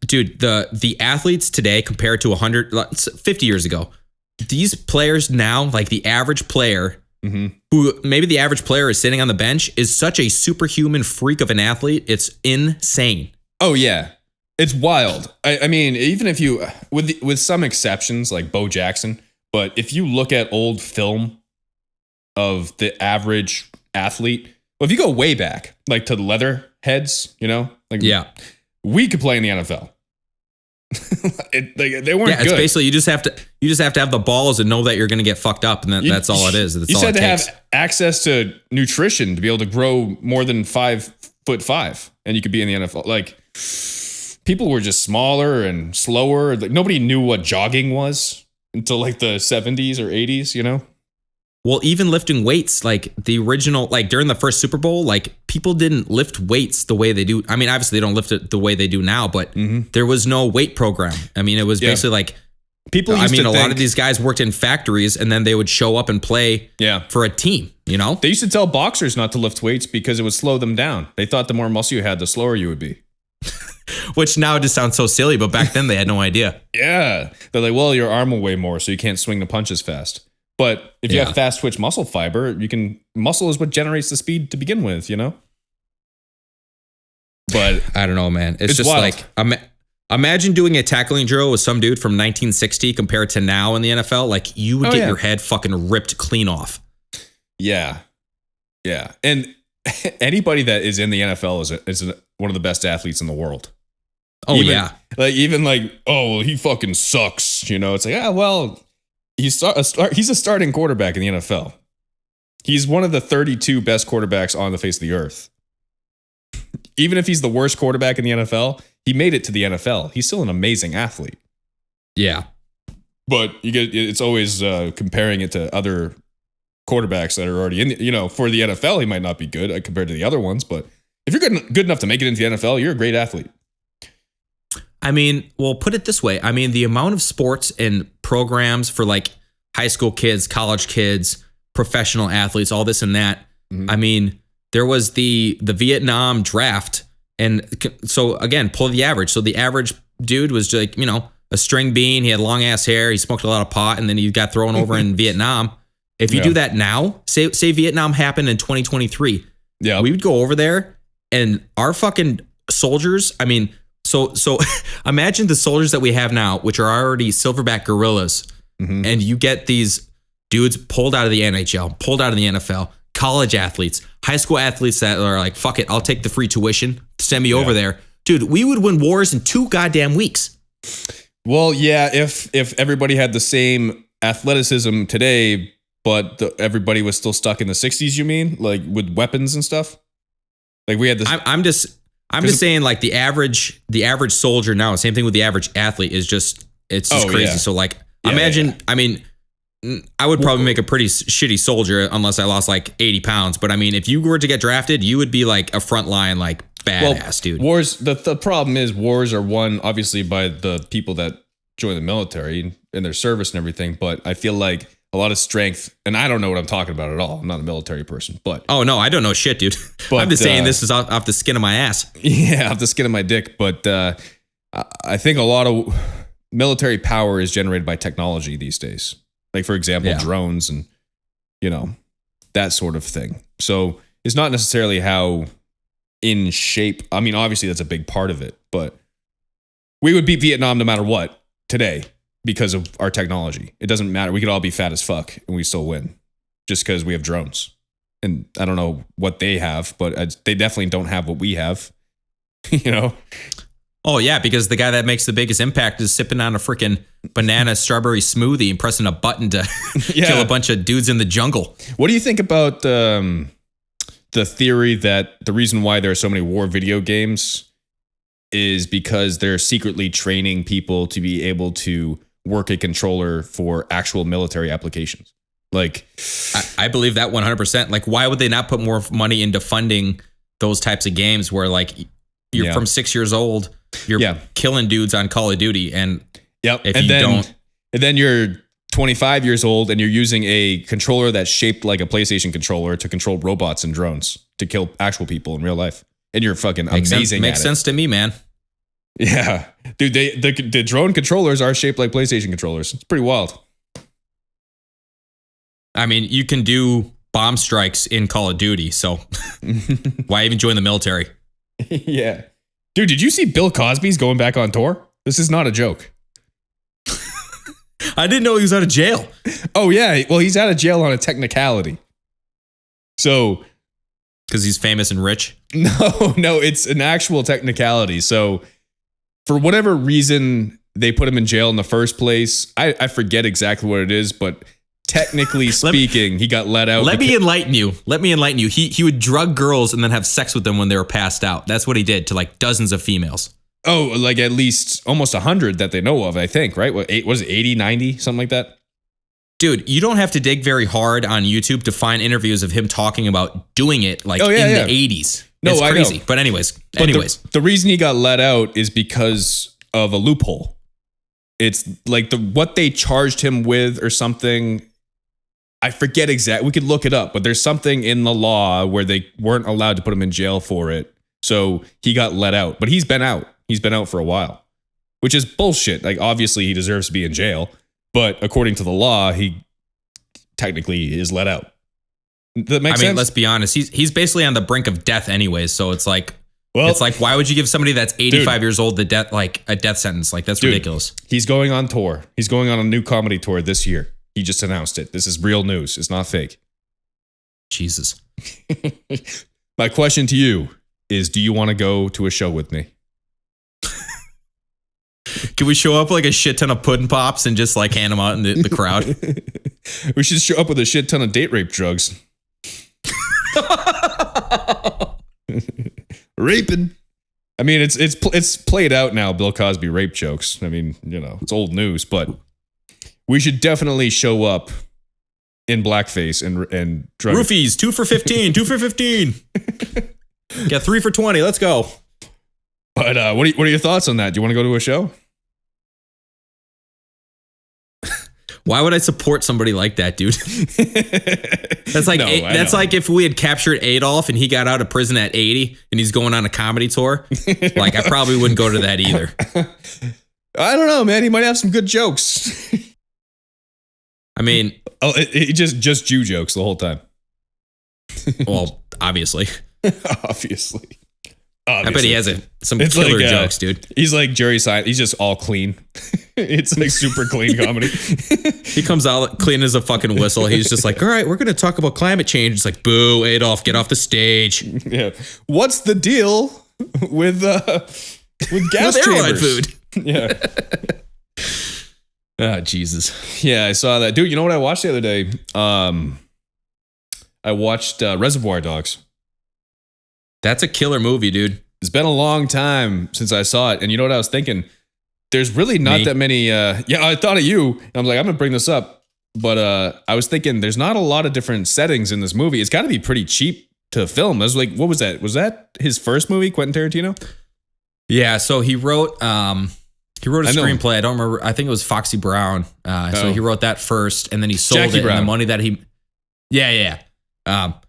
S5: dude, the athletes today compared to 50 years ago, these players now, like the average player. Mm-hmm. Who maybe the average player is sitting on the bench is such a superhuman freak of an athlete. It's insane.
S4: Oh yeah, it's wild. I mean, even if you with some exceptions like Bo Jackson, but if you look at old film of the average athlete, well, if you go way back, like to the Leatherheads, you know, like we could play in the NFL. They weren't.
S5: Yeah, it's
S4: good.
S5: basically you just have to have the balls and know that you're going to get fucked up, and that's all it is. That's
S4: you
S5: all
S4: said
S5: it
S4: to
S5: takes.
S4: have access to nutrition to be able to grow more than 5'5", and you could be in the NFL. Like people were just smaller and slower. Like nobody knew what jogging was until like the 70s or 80s. You know.
S5: Well, even lifting weights, like the original, like during the first Super Bowl, like people didn't lift weights the way they do. I mean, obviously they don't lift it the way they do now, but there was no weight program. I mean, it was basically like
S4: People
S5: I
S4: used
S5: mean,
S4: to
S5: a
S4: think,
S5: lot of these guys worked in factories and then they would show up and play for a team, you know?
S4: They used to tell boxers not to lift weights because it would slow them down. They thought the more muscle you had, the slower you would be.
S5: Which now just sounds so silly, but back then they had no idea.
S4: Yeah. They're like, well, your arm will weigh more, so you can't swing the punch as fast. But if you have fast twitch muscle fiber, muscle is what generates the speed to begin with, you know? But
S5: I don't know, man. It's just
S4: wild.
S5: like, imagine doing a tackling drill with some dude from 1960 compared to now in the NFL. Like, you would get your head fucking ripped clean off.
S4: Yeah. Yeah. And anybody that is in the NFL is one of the best athletes in the world.
S5: Oh,
S4: Even like, oh, well, he fucking sucks. You know, it's like, well, he's a starting quarterback in the NFL. He's one of the 32 best quarterbacks on the face of the earth. Even if he's the worst quarterback in the NFL, he made it to the NFL. He's still an amazing athlete.
S5: Yeah.
S4: But it's always comparing it to other quarterbacks that are already in, for the NFL, he might not be good compared to the other ones. But if you're good enough to make it into the NFL, you're a great athlete.
S5: I mean, well, put it this way. I mean, the amount of sports and programs for like high school kids, college kids, professional athletes, all this and that. Mm-hmm. I mean, there was the Vietnam draft. And so again, pull the average. So the average dude was like, a string bean. He had long ass hair. He smoked a lot of pot, and then he got thrown over in Vietnam. If you do that now, say Vietnam happened in 2023. Yeah. We would go over there and our fucking soldiers, I mean, so imagine the soldiers that we have now, which are already silverback gorillas, and you get these dudes pulled out of the NHL, pulled out of the NFL, college athletes, high school athletes that are like, fuck it, I'll take the free tuition, send me over there. Dude, we would win wars in 2 goddamn weeks.
S4: Well, yeah, if everybody had the same athleticism today, but everybody was still stuck in the 60s, you mean? Like with weapons and stuff? Like we had this.
S5: I'm just saying, like the average soldier now, same thing with the average athlete is just, it's just crazy. Yeah. So like, imagine, I mean, I would probably make a pretty shitty soldier unless I lost like 80 pounds. But I mean, if you were to get drafted, you would be like a frontline, like badass dude.
S4: Wars. The problem is wars are won obviously by the people that join the military and their service and everything. But I feel like a lot of strength, and I don't know what I'm talking about at all. I'm not a military person, but
S5: oh no, I don't know shit, dude. But I'm just saying this is off the skin of my ass.
S4: Yeah, off the skin of my dick. But I think a lot of military power is generated by technology these days. Like for example, drones and that sort of thing. So it's not necessarily how in shape. I mean, obviously that's a big part of it, but we would beat Vietnam no matter what today. Because of our technology. It doesn't matter. We could all be fat as fuck and we still win just because we have drones. And I don't know what they have, but they definitely don't have what we have,
S5: Oh, yeah, because the guy that makes the biggest impact is sipping on a freaking banana strawberry smoothie and pressing a button to kill a bunch of dudes in the jungle.
S4: What do you think about the theory that the reason why there are so many war video games is because they're secretly training people to be able to work a controller for actual military applications? Like,
S5: I believe that 100%. Like, why would they not put more money into funding those types of games where like you're from 6 years old, you're killing dudes on Call of Duty, and
S4: then you're 25 years old and you're using a controller that's shaped like a PlayStation controller to control robots and drones to kill actual people in real life, and you're fucking amazing.
S5: Makes sense to me, man.
S4: Yeah, dude, the drone controllers are shaped like PlayStation controllers. It's pretty wild.
S5: I mean, you can do bomb strikes in Call of Duty, so why even join the military?
S4: Yeah. Dude, did you see Bill Cosby's going back on tour? This is not a joke.
S5: I didn't know he was out of jail.
S4: Oh, yeah. Well, he's out of jail on a technicality. So...
S5: Because he's famous and rich?
S4: No, it's an actual technicality. So... For whatever reason they put him in jail in the first place, I forget exactly what it is, but technically speaking, he got let out.
S5: Let me enlighten you. He would drug girls and then have sex with them when they were passed out. That's what he did to like dozens of females.
S4: Oh, like at least almost 100 that they know of, I think, right? What was it, 80, 90, something like that?
S5: Dude, you don't have to dig very hard on YouTube to find interviews of him talking about doing it like in the 80s.
S4: No,
S5: it's crazy.
S4: I know.
S5: But anyways.
S4: The reason he got let out is because of a loophole. It's like what they charged him with or something. I forget exactly. We could look it up, but there's something in the law where they weren't allowed to put him in jail for it. So he got let out, but he's been out. He's been out for a while, which is bullshit. Like, obviously he deserves to be in jail, but according to the law, he technically is let out. Does that make sense?
S5: Let's be honest. He's basically on the brink of death anyways. So it's like, why would you give somebody that's 85 years old a death sentence? Like, that's ridiculous. He's
S4: going on tour. He's going on a new comedy tour this year. He just announced it. This is real news. It's not fake.
S5: Jesus.
S4: My question to you is, do you want to go to a show with me?
S5: Can we show up like a shit ton of pudding pops and just like hand them out in the crowd?
S4: We should show up with a shit ton of date rape drugs. Raping. I mean, it's played out now, Bill Cosby rape jokes. I mean, it's old news, but we should definitely show up in blackface and drug.
S5: Roofies, 2 for 15, 2 for 15. Get 3 for 20. Let's go.
S4: But what are your thoughts on that? Do you want to go to a show?
S5: Why would I support somebody like that, dude? That's like like if we had captured Adolf and he got out of prison at 80 and he's going on a comedy tour. Like, I probably wouldn't go to that either.
S4: I don't know, man. He might have some good jokes.
S5: I mean,
S4: he just Jew jokes the whole time.
S5: Well, obviously.
S4: Obviously.
S5: I bet he has some killer jokes, dude.
S4: He's like Jerry Seinfeld. He's just all clean. It's like super clean comedy.
S5: He comes out clean as a fucking whistle. He's just like, all right, we're going to talk about climate change. It's like, boo, Adolf, get off the stage.
S4: Yeah. What's the deal with gas
S5: with airline food?
S4: Yeah.
S5: Oh, Jesus.
S4: Yeah, I saw that. Dude, you know what I watched the other day? I watched Reservoir Dogs.
S5: That's a killer movie, dude.
S4: It's been a long time since I saw it. And you know what I was thinking? There's really not that many. I thought of you. And I was like, I'm going to bring this up. But I was thinking there's not a lot of different settings in this movie. It's got to be pretty cheap to film. I was like, what was that? Was that his first movie, Quentin Tarantino?
S5: Yeah. So he wrote a screenplay. I don't remember. I think it was Foxy Brown. So he wrote that first and then he sold
S4: Jackie
S5: it.
S4: Brown.
S5: And the money that he. Yeah.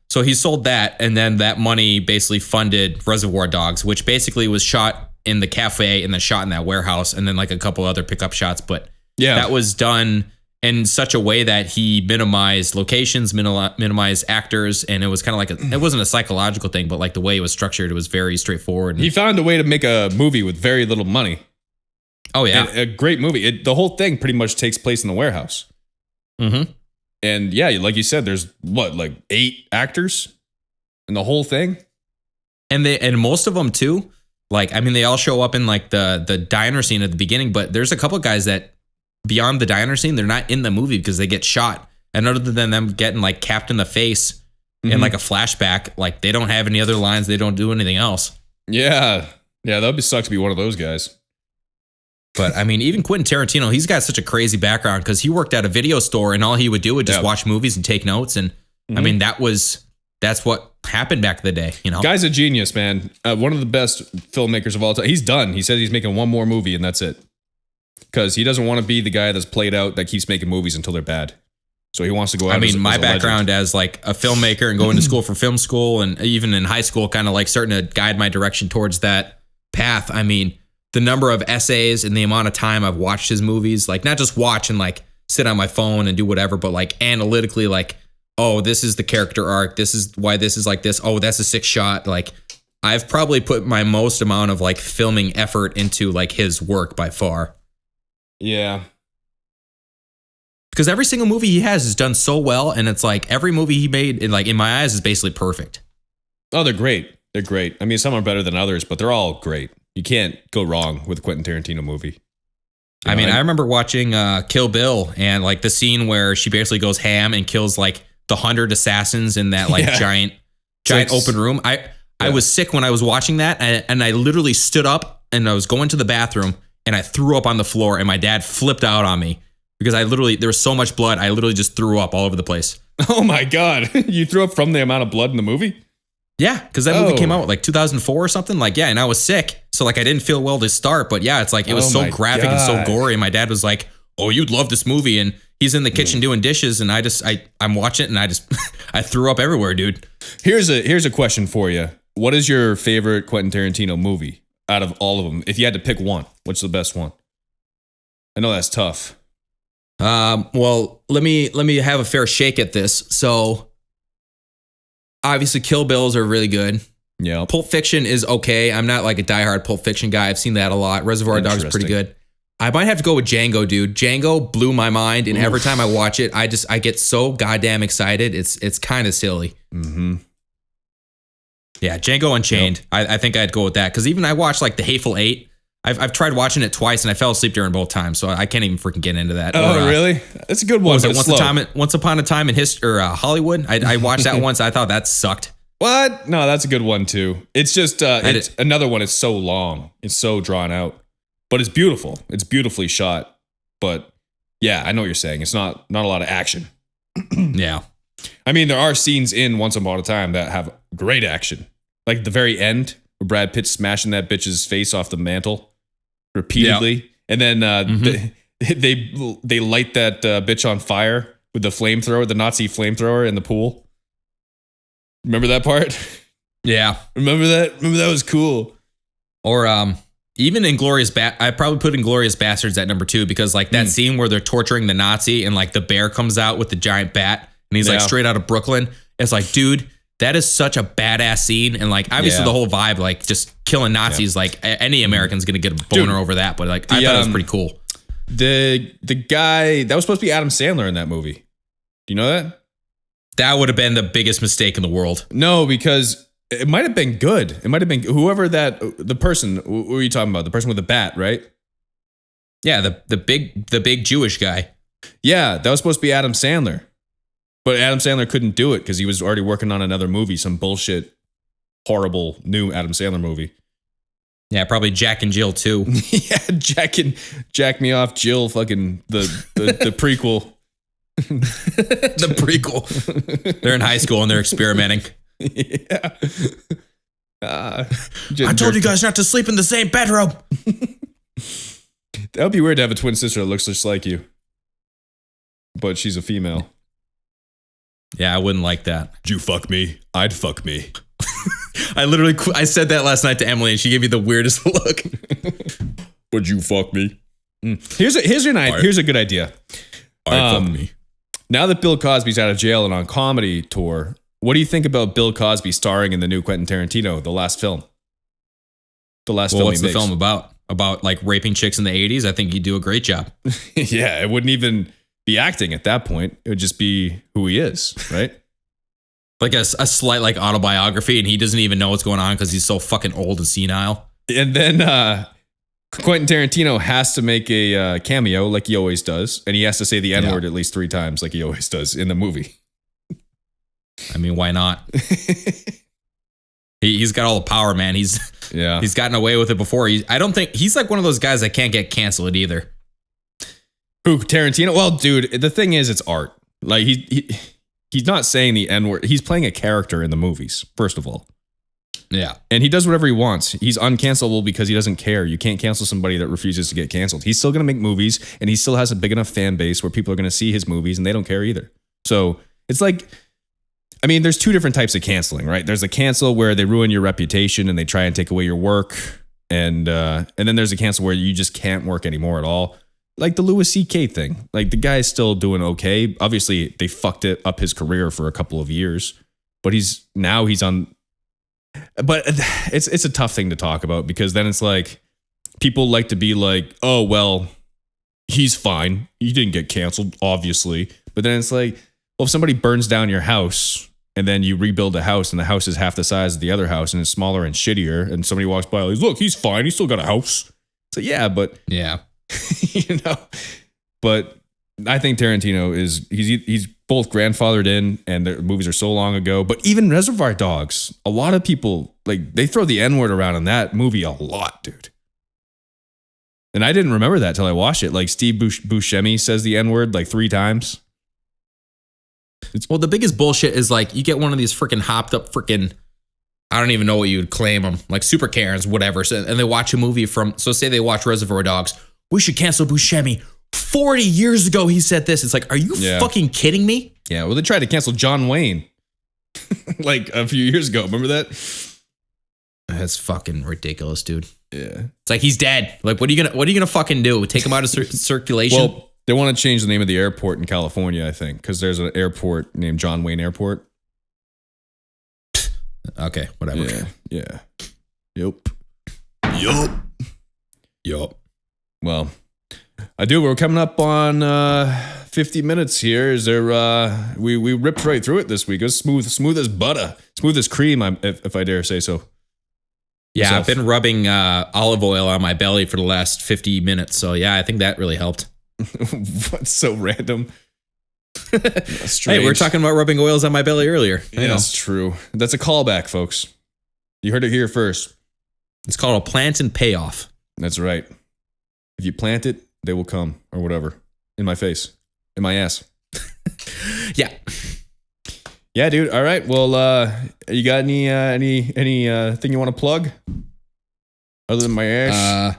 S5: So he sold that, and then that money basically funded Reservoir Dogs, which basically was shot in the cafe and then shot in that warehouse, and then like a couple other pickup shots. But that was done in such a way that he minimized locations, minimized actors, and it was kind of like it wasn't a psychological thing, but like the way it was structured, it was very straightforward.
S4: He found a way to make a movie with very little money.
S5: Oh yeah,
S4: and a great movie. The whole thing pretty much takes place in the warehouse.
S5: Mm-hmm.
S4: And yeah, like you said, there's like 8 actors in the whole thing.
S5: And most of them too, like, I mean, they all show up in like the diner scene at the beginning, but there's a couple of guys that beyond the diner scene, they're not in the movie because they get shot. And other than them getting like capped in the face in like a flashback, like they don't have any other lines. They don't do anything else.
S4: Yeah. Yeah. That'd be suck to be one of those guys.
S5: But I mean, even Quentin Tarantino, he's got such a crazy background because he worked at a video store and all he would do would just watch movies and take notes. And I mean, that's what happened back in the day, you know?
S4: Guy's a genius, man. One of the best filmmakers of all time. He's done. He says he's making one more movie and that's it. Because he doesn't want to be the guy that's played out that keeps making movies until they're bad. So he wants to go out.
S5: I mean, my
S4: as a
S5: background
S4: legend.
S5: as like a filmmaker and going to school for film school and even in high school, kind of like starting to guide my direction towards that path. I mean, the number of essays and the amount of time I've watched his movies, like not just watch and like sit on my phone and do whatever, but like analytically, like, oh, this is the character arc. This is why this is like this. Oh, that's a 6 shot. Like I've probably put my most amount of like filming effort into like his work by far.
S4: Yeah.
S5: Because every single movie he has is done so well. And it's like every movie he made, in my eyes, is basically perfect.
S4: Oh, they're great. They're great. I mean, some are better than others, but they're all great. You can't go wrong with a Quentin Tarantino movie.
S5: I mean, I remember watching Kill Bill and like the scene where she basically goes ham and kills like the 100 assassins in that like giant open room. I was sick when I was watching that and I literally stood up and I was going to the bathroom and I threw up on the floor and my dad flipped out on me because there was so much blood. I literally just threw up all over the place.
S4: Oh my God. You threw up from the amount of blood in the movie?
S5: Yeah, because that movie came out like 2004 or something. Like, yeah, and I was sick. So like I didn't feel well to start, but yeah, it's like it was
S4: Oh
S5: so
S4: my
S5: graphic and so
S4: God.
S5: gory. And my dad was like, "Oh, you'd love this movie." And he's in the kitchen doing dishes, and I'm watching it, and I threw up everywhere, dude.
S4: Here's a question for you. What is your favorite Quentin Tarantino movie out of all of them? If you had to pick one, what's the best one? I know that's tough.
S5: Well, let me have a fair shake at this. So obviously Kill Bills are really good.
S4: Yeah.
S5: Pulp Fiction is okay. I'm not like a diehard Pulp Fiction guy. I've seen that a lot. Reservoir Dogs is pretty good. I might have to go with Django, dude. Django blew my mind, and every time I watch it, I get so goddamn excited. It's kind of silly.
S4: Mm-hmm.
S5: Yeah, Django Unchained.
S4: Yep.
S5: I think I'd go with that because even I watched like The Hateful Eight. I've tried watching it twice, and I fell asleep during both times, so I can't even freaking get into that.
S4: Oh, really? That's a good one.
S5: Was
S4: but
S5: it
S4: it's
S5: Once
S4: slow.
S5: Upon a Time in History or Hollywood? I watched that once. I thought that sucked.
S4: What? No, that's a good one too. It's just it's another one. It's so long. It's so drawn out, but it's beautiful. It's beautifully shot. But yeah, I know what you're saying. It's not a lot of action.
S5: Yeah.
S4: I mean, there are scenes in Once Upon a Time that have great action, like the very end where Brad Pitt's smashing that bitch's face off the mantle repeatedly, and then they light that bitch on fire with the flamethrower, the Nazi flamethrower in the pool. Remember that part?
S5: Yeah.
S4: Remember that? Remember that was cool.
S5: Or even I probably put Inglourious Bastards at number 2 because like that scene where they're torturing the Nazi and like the bear comes out with the giant bat and he's like straight out of Brooklyn. It's like, dude, that is such a badass scene. And like obviously the whole vibe, like just killing Nazis, like any American's gonna get a boner over that. But like I thought it was pretty cool.
S4: The guy that was supposed to be Adam Sandler in that movie. Do you know that?
S5: That would have been the biggest mistake in the world.
S4: No, because it might have been good. It might have been whoever the person. What were you talking about? The person with the bat, right?
S5: Yeah, the big Jewish guy.
S4: Yeah, that was supposed to be Adam Sandler, but Adam Sandler couldn't do it because he was already working on another movie, some bullshit, horrible new Adam Sandler movie.
S5: Yeah, probably Jack and Jill too.
S4: Yeah, Jack Me Off Jill, fucking the prequel.
S5: The prequel. They're in high school and they're experimenting.
S4: Yeah.
S5: I told you guys not to sleep in the same bedroom.
S4: That would be weird to have a twin sister that looks just like you, but she's a female.
S5: Yeah, I wouldn't like that.
S4: Would you fuck me? I'd fuck me.
S5: I said that last night to Emily and she gave me the weirdest look.
S4: Would you fuck me? Here's a good idea.
S5: I'd fuck me.
S4: Now that Bill Cosby's out of jail and on comedy tour, what do you think about Bill Cosby starring in the new Quentin Tarantino, the last film? The last film.
S5: What's
S4: he
S5: the
S4: makes.
S5: film about? About like raping chicks in the 80s? I think he'd do a great job.
S4: Yeah, it wouldn't even be acting at that point. It would just be who he is, right?
S5: Like a slight like autobiography, and he doesn't even know what's going on because he's so fucking old and senile.
S4: And then Quentin Tarantino has to make a cameo like he always does, and he has to say the N-word at least 3 times like he always does in the movie.
S5: I mean, why not? He's got all the power, man. He's gotten away with it before. I don't think he's like one of those guys that can't get canceled either.
S4: Who, Tarantino? Well, dude, the thing is, it's art. Like he's not saying the N-word. He's playing a character in the movies, first of all.
S5: Yeah.
S4: And he does whatever he wants. He's uncancelable because he doesn't care. You can't cancel somebody that refuses to get canceled. He's still going to make movies, and he still has a big enough fan base where people are going to see his movies, and they don't care either. So it's like, I mean, there's 2 different types of canceling, right? There's a cancel where they ruin your reputation and they try and take away your work. And then there's a cancel where you just can't work anymore at all. Like the Louis C.K. thing. Like the guy's still doing okay. Obviously, they fucked it up his career for a couple of years. But he's on... But it's a tough thing to talk about because then it's like people like to be like, oh, well, he's fine. He didn't get canceled, obviously. But then it's like, well, if somebody burns down your house and then you rebuild a house and the house is half the size of the other house and it's smaller and shittier and somebody walks by, like, look, he's fine. He's still got a house. So yeah, but
S5: Yeah.
S4: you know, but I think Tarantino he's both grandfathered in and the movies are so long ago, but even Reservoir Dogs, a lot of people like they throw the N-word around in that movie a lot, dude. And I didn't remember that till I watched it. Like Steve Buscemi says the N-word like 3 times.
S5: Well, the biggest bullshit is like you get one of these freaking hopped up freaking I don't even know what you would claim them, like super Karens, whatever. So, and they watch a movie so say they watch Reservoir Dogs. We should cancel Buscemi. 40 years ago, he said this. It's like, are you fucking kidding me?
S4: Yeah, well, they tried to cancel John Wayne like a few years ago. Remember that?
S5: That's fucking ridiculous, dude.
S4: Yeah.
S5: It's like he's dead. Like, what are you gonna fucking do? Take him out of circulation?
S4: Well, they want to change the name of the airport in California, I think, because there's an airport named John Wayne Airport.
S5: Okay, whatever.
S4: Yeah. Yup. Well, we're coming up on 50 minutes here. Is there we ripped right through it this week. It was smooth as butter. Smooth as cream, if I dare say so.
S5: Yeah,
S4: Myself.
S5: I've been rubbing olive oil on my belly for the last 50 minutes. So yeah, I think that really helped.
S4: What's so random?
S5: Hey, we were talking about rubbing oils on my belly earlier.
S4: Yeah, that's true. That's a callback, folks. You heard it here first.
S5: It's called a plant and payoff.
S4: That's right. If you plant it, they will come, or whatever. In my face. In my ass.
S5: Yeah.
S4: Yeah, dude. All right. Well, you got any thing you want to plug? Other than my ass?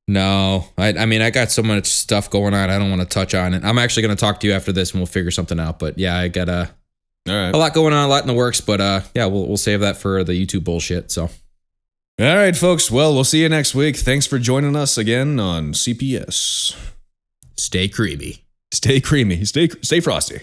S5: No. I mean, I got so much stuff going on. I don't want to touch on it. I'm actually going to talk to you after this and we'll figure something out. But yeah, I got
S4: All right.
S5: a lot going on, a lot in the works. But yeah, we'll save that for the YouTube bullshit. So.
S4: All right, folks. Well, we'll see you next week. Thanks for joining us again on CPS.
S5: Stay creamy.
S4: Stay creamy. Stay frosty.